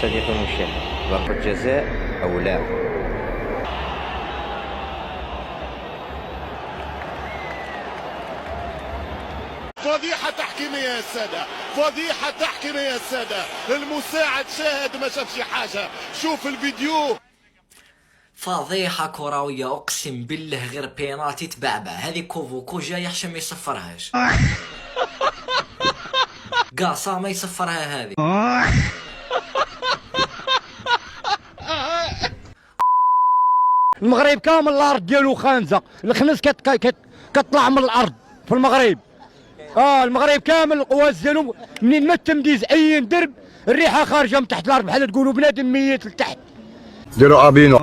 صديقي المشاهد، ضربة جزاء أو لا؟ فضيحة تحكيمية يا السادة، فضيحة تحكيمية يا السادة. المساعد شاهد ما شافش حاجة، شوف الفيديو. فضيحة كروية اقسم بالله، غير بينالتي تبعبع. هذه كوفو جاي عشان ما يصفرهاش. قاصا ما يصفرها هذه. المغرب كامل الارض ديالو خانزه، الخنز كتطلع من الارض في المغرب. المغرب كامل القواز ديالو منين ما تمديز اي درب الريحه خارجه من تحت الارض بحال تقولوا بنادم ميت لتحت. ديروا ابينو.